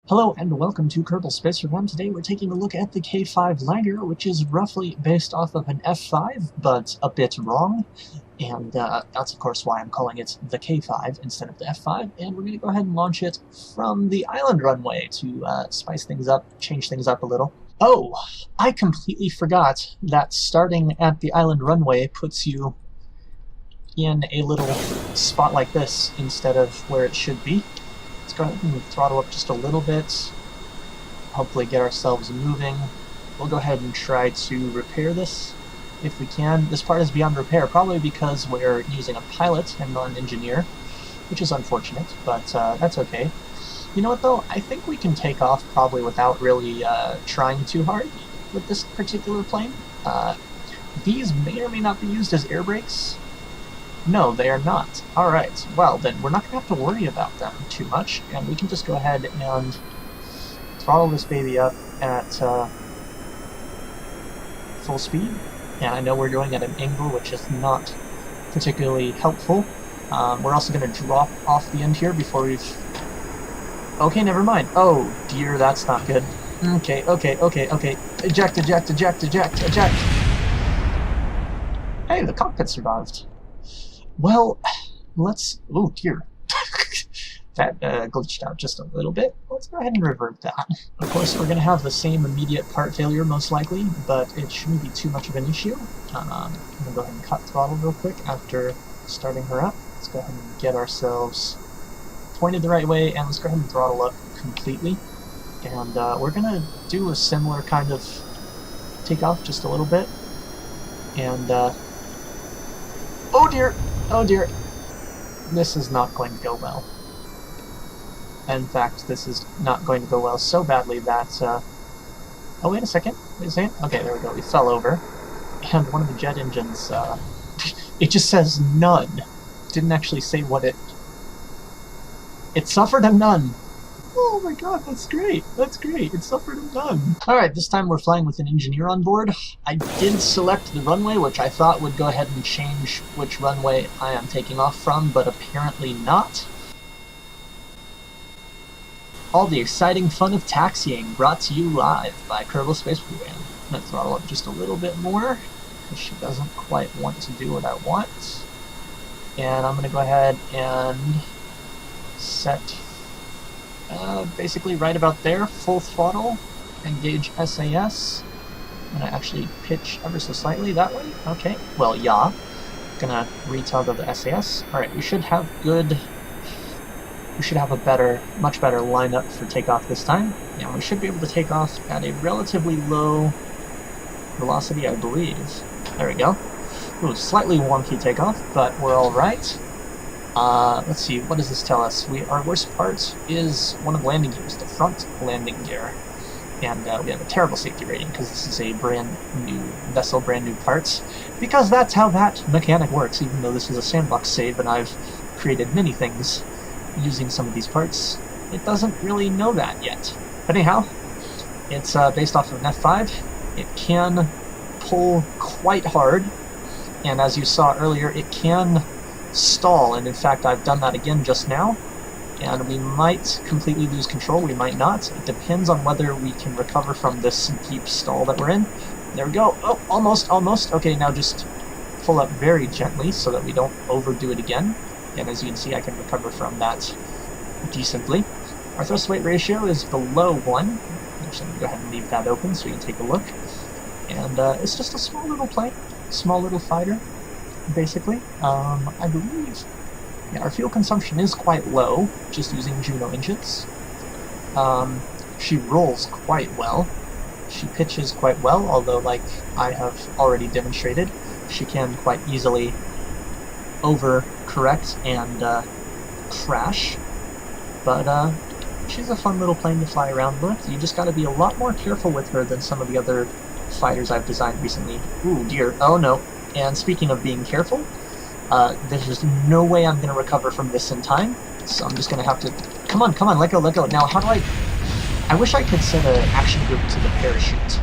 Hello and welcome to Kerbal Space Program. Today we're taking a look at the K5 liner, which is roughly based off of an F5, but a bit wrong. And that's of course why I'm calling it the K5 instead of the F5. And we're going to go ahead and launch it from the island runway to spice things up, change things up a little. Oh, I completely forgot that starting at the island runway puts you in a little spot like this instead of where it should be. Let's go ahead and throttle up just a little bit, hopefully get ourselves moving. We'll go ahead and try to repair this if we can. This part is beyond repair, probably because we're using a pilot and not an engineer, which is unfortunate, but that's okay. You know what though, I think we can take off probably without really trying too hard with this particular plane. These may or may not be used as air brakes. No, they are not. Alright, well then we're not going to have to worry about them too much, and we can just go ahead and throttle this baby up at full speed. And I know we're going at an angle which is not particularly helpful. We're also going to drop off the end here before we've... Okay, never mind. Oh dear, that's not good. Okay. Eject. Hey, the cockpit survived. Well, let's... Oh, dear. That glitched out just a little bit. Let's go ahead and revert that. Of course, we're going to have the same immediate part failure, most likely, but it shouldn't be too much of an issue. I'm going to go ahead and cut throttle real quick after starting her up. Let's go ahead and get ourselves pointed the right way, and let's go ahead and throttle up completely. And we're going to do a similar kind of takeoff, just a little bit. And, oh dear! Oh dear, this is not going to go well. In fact, this is not going to go well so badly that, oh wait a second, okay, there we go, we fell over, and one of the jet engines, it just says none. Didn't actually say what it suffered a none. Oh my god, that's great, it suffered a none. Alright, this time we're flying with an engineer on board. I did select the runway, which I thought would go ahead and change which runway I am taking off from, but apparently not. All the exciting fun of taxiing, brought to you live by Kerbal Space Program. I'm going to throttle up just a little bit more, because she doesn't quite want to do what I want. And I'm going to go ahead and set basically right about there, full throttle, engage SAS. I'm gonna actually pitch ever so slightly that way. Okay, well, yeah. Gonna retoggle the SAS. Alright, we should have a much better lineup for takeoff this time. Yeah, we should be able to take off at a relatively low velocity, I believe. There we go. Ooh, slightly wonky takeoff, but we're alright. Let's see, what does this tell us? Our worst part is one of the landing gears, the front landing gear. And we have a terrible safety rating because this is a brand new vessel, brand new parts. Because that's how that mechanic works, even though this is a sandbox save and I've created many things using some of these parts. It doesn't really know that yet. But anyhow, it's based off of an F5. It can pull quite hard, and as you saw earlier, it can stall, and in fact I've done that again just now, and we might completely lose control, we might not. It depends on whether we can recover from this deep stall that we're in. There we go. Oh, almost. Okay, now just pull up very gently so that we don't overdo it again. And as you can see, I can recover from that decently. Our thrust weight ratio is below 1. I'm just going to go ahead and leave that open so you can take a look. And it's just a small little plane, small little fighter, basically. I believe, yeah, our fuel consumption is quite low, just using Juno engines. She rolls quite well. She pitches quite well, although, like I have already demonstrated, she can quite easily overcorrect and crash. But she's a fun little plane to fly around with. You just gotta be a lot more careful with her than some of the other fighters I've designed recently. Ooh, dear. Oh, no. And speaking of being careful, there's just no way I'm going to recover from this in time, so I'm just going to have to... Come on, let go. Now, how do I wish I could set an action group to the parachute.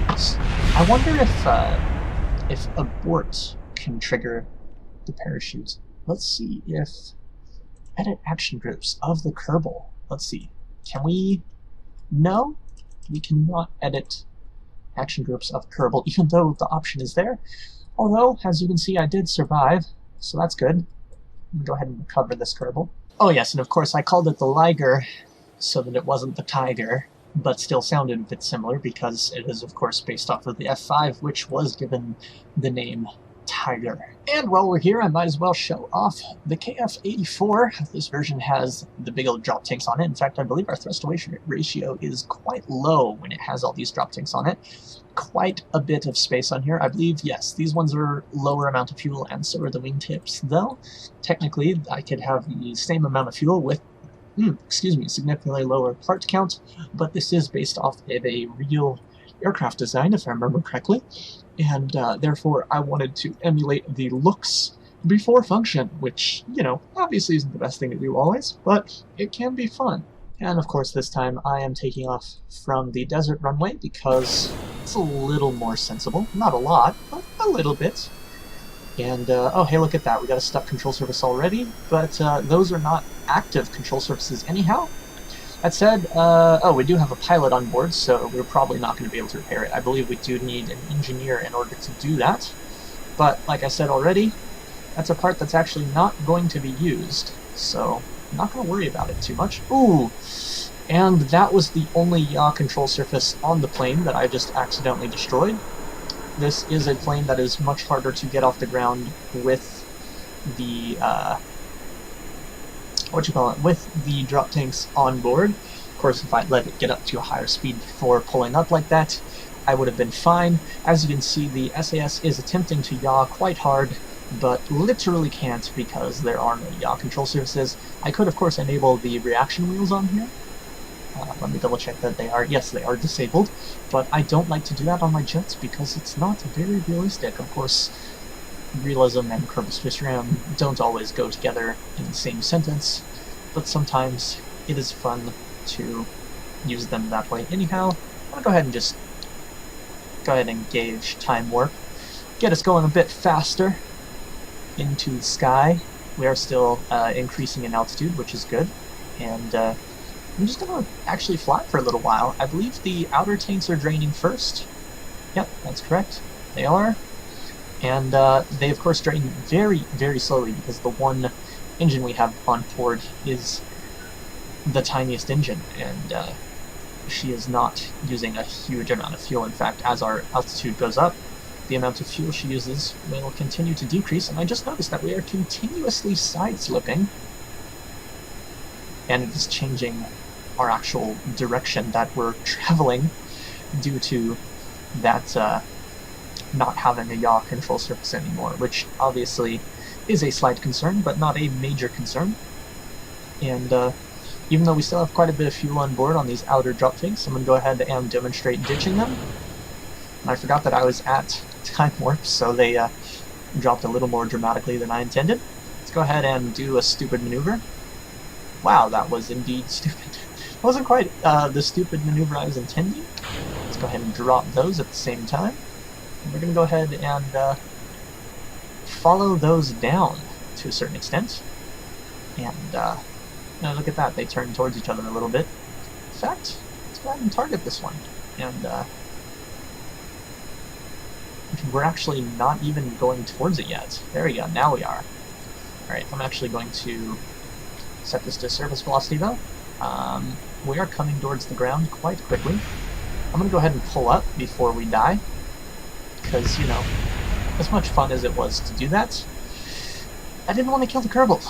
I wonder if abort can trigger the parachute. Let's see if... Edit action groups of the Kerbal. Let's see. Can we No, we cannot edit action groups of Kerbal, even though the option is there. Although, as you can see, I did survive, so that's good. Let me go ahead and recover this Kerbal. Oh yes, and of course I called it the Liger so that it wasn't the Tiger, but still sounded a bit similar because it is of course based off of the F5, which was given the name Tiger. And while we're here, I might as well show off the KF-84. This version has the big old drop tanks on it. In fact, I believe our thrust ratio is quite low when it has all these drop tanks on it. Quite a bit of space on here. I believe, yes, these ones are lower amount of fuel, and so are the wingtips, though technically I could have the same amount of fuel with significantly lower part count, but this is based off of a real aircraft design, if I remember correctly, and therefore I wanted to emulate the looks before function, which, you know, obviously isn't the best thing to do always, but it can be fun. And of course this time I am taking off from the desert runway because it's a little more sensible. Not a lot, but a little bit. And, oh hey, look at that, we got a stuck control surface already, but those are not active control surfaces anyhow. That said, oh, we do have a pilot on board, so we're probably not going to be able to repair it. I believe we do need an engineer in order to do that. But, like I said already, that's a part that's actually not going to be used, so I'm not going to worry about it too much. Ooh! And that was the only yaw control surface on the plane that I just accidentally destroyed. This is a plane that is much harder to get off the ground with the, with the drop tanks on board. Of course, if I let it get up to a higher speed before pulling up like that, I would have been fine. As you can see, the SAS is attempting to yaw quite hard, but literally can't because there are no yaw control surfaces. I could, of course, enable the reaction wheels on here. Let me double check that they are, yes, they are disabled, but I don't like to do that on my jets because it's not very realistic. Of course, realism and Kerbal Space Ram don't always go together in the same sentence, but sometimes it is fun to use them that way. Anyhow, I'll go ahead and just engage Time Warp, get us going a bit faster into the sky. We are still increasing in altitude, which is good, and I'm just going to actually fly for a little while. I believe the outer tanks are draining first. Yep, that's correct. They are. And they, of course, drain very, very slowly because the one engine we have on board is the tiniest engine, and she is not using a huge amount of fuel. In fact, as our altitude goes up, the amount of fuel she uses will continue to decrease, and I just noticed that we are continuously side-slipping, and it is changing our actual direction that we're traveling due to that not having a yaw control surface anymore, which obviously is a slight concern, but not a major concern. And even though we still have quite a bit of fuel on board on these outer drop tanks, I'm going to go ahead and demonstrate ditching them. And I forgot that I was at Time Warp, so they dropped a little more dramatically than I intended. Let's go ahead and do a stupid maneuver. Wow, that was indeed stupid. It wasn't quite the stupid maneuver I was intending. Let's go ahead and drop those at the same time. And we're going to go ahead and follow those down to a certain extent. And now look at that, they turn towards each other a little bit. In fact, let's go ahead and target this one. And we're actually not even going towards it yet. There we go, now we are. Alright, I'm actually going to set this to surface velocity though. We are coming towards the ground quite quickly. I'm going to go ahead and pull up before we die, because, you know, as much fun as it was to do that, I didn't want to kill the Kerbal.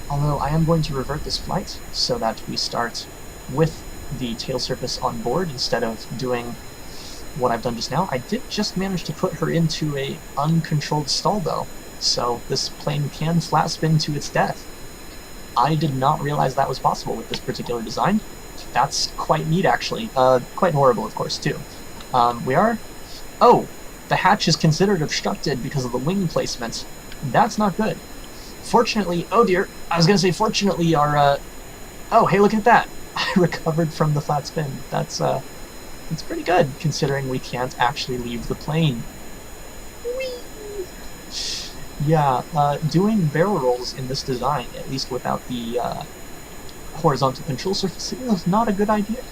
Although I am going to revert this flight so that we start with the tail surface on board instead of doing what I've done just now. I did just manage to put her into a uncontrolled stall though, so this plane can flat spin to its death. I did not realize that was possible with this particular design. That's quite neat, actually. Quite horrible, of course, too. We are... Oh! The hatch is considered obstructed because of the wing placement. That's not good. Fortunately... Oh, dear. I was going to say, fortunately, our... Oh, hey, look at that! I recovered from the flat spin. That's pretty good, considering we can't actually leave the plane. Whee! Yeah, doing barrel rolls in this design, at least without the horizontal control surface, is not a good idea.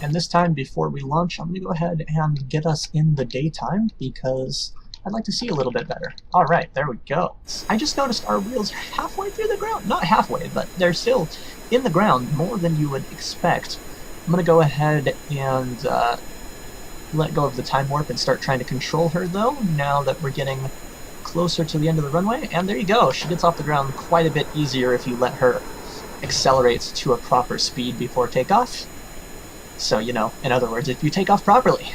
And this time, before we launch, I'm going to go ahead and get us in the daytime because I'd like to see a little bit better. Alright, there we go. I just noticed our wheels are halfway through the ground. Not halfway, but they're still in the ground more than you would expect. I'm going to go ahead and let go of the time warp and start trying to control her, though, now that we're getting closer to the end of the runway. And there you go. She gets off the ground quite a bit easier if you let her accelerate to a proper speed before takeoff. So, you know, in other words, if you take off properly,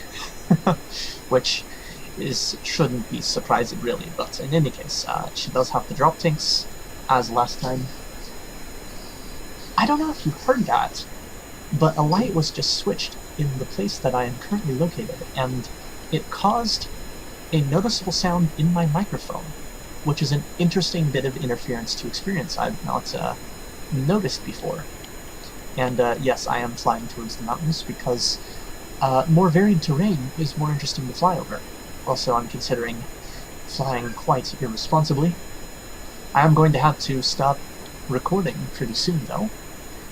which shouldn't be surprising, really, but in any case, she does have the drop tanks, as last time. I don't know if you heard that, but a light was just switched in the place that I am currently located, and it caused a noticeable sound in my microphone, which is an interesting bit of interference to experience I've not noticed before. And yes, I am flying towards the mountains because more varied terrain is more interesting to fly over. Also, I'm considering flying quite irresponsibly. I am going to have to stop recording pretty soon, though.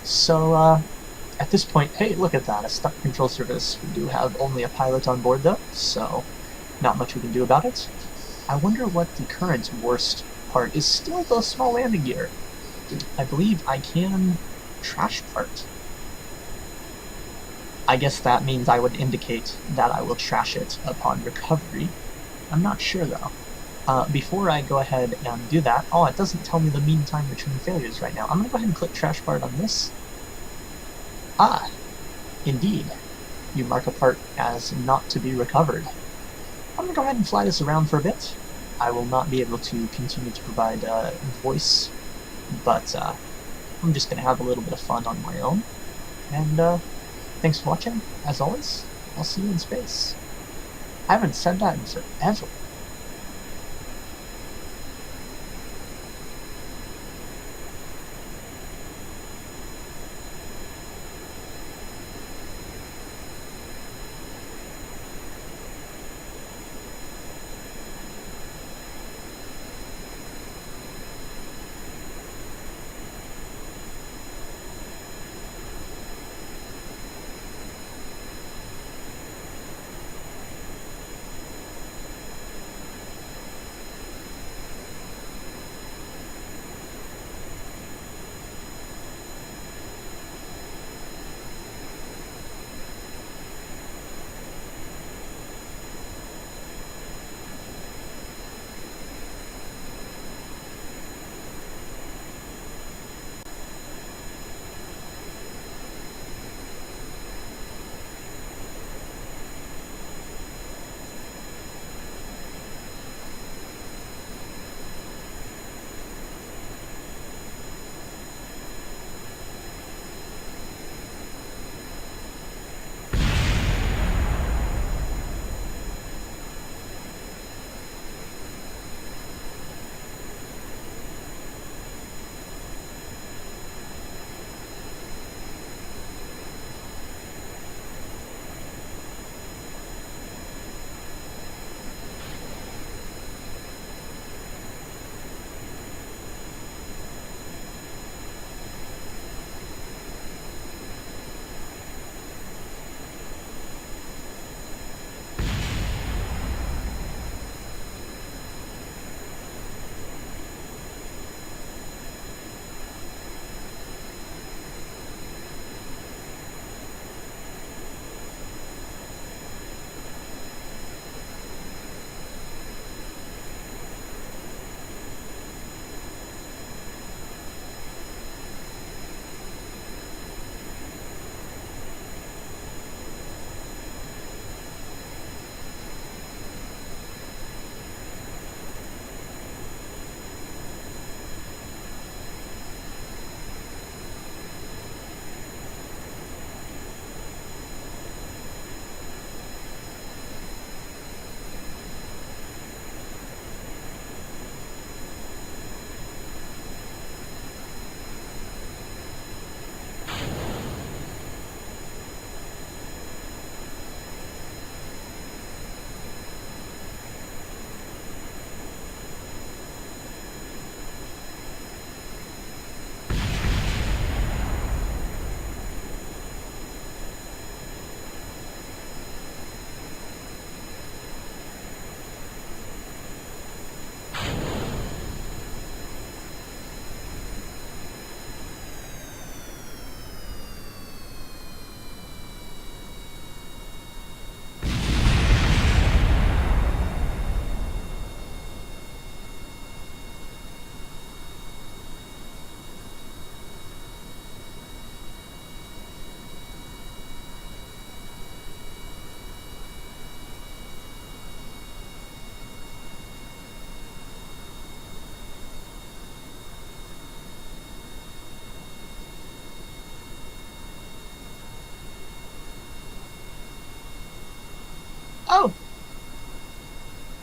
So, at this point, hey, look at that, a stuck control surface. We do have only a pilot on board, though, so not much we can do about it. I wonder what the current worst part is. Still the small landing gear. I believe I can trash part. I guess that means I would indicate that I will trash it upon recovery. I'm not sure, though. Before I go ahead and do that, oh, it doesn't tell me the mean time between failures right now. I'm going to go ahead and click trash part on this. Ah, indeed. You mark a part as not to be recovered. I'm going to go ahead and fly this around for a bit. I will not be able to continue to provide voice, but I'm just going to have a little bit of fun on my own. And thanks for watching. As always, I'll see you in space. I haven't said that in forever.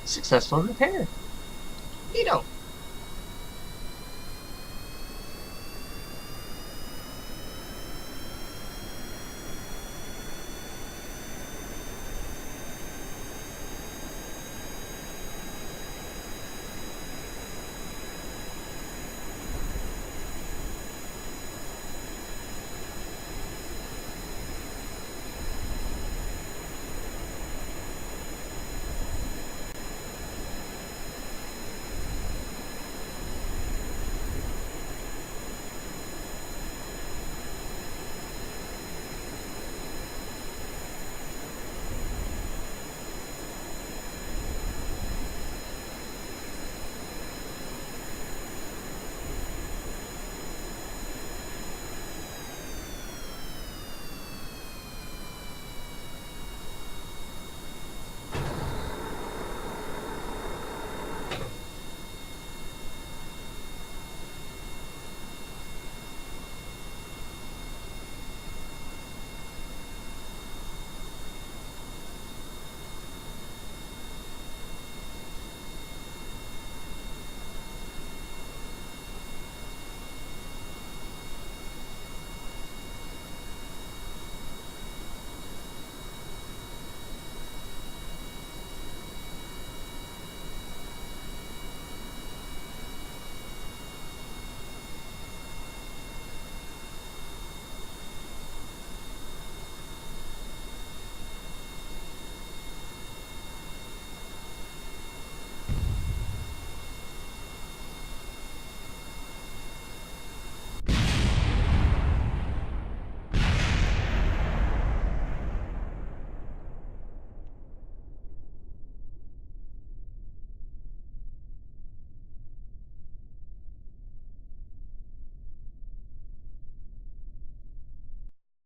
Successful repair. Neato.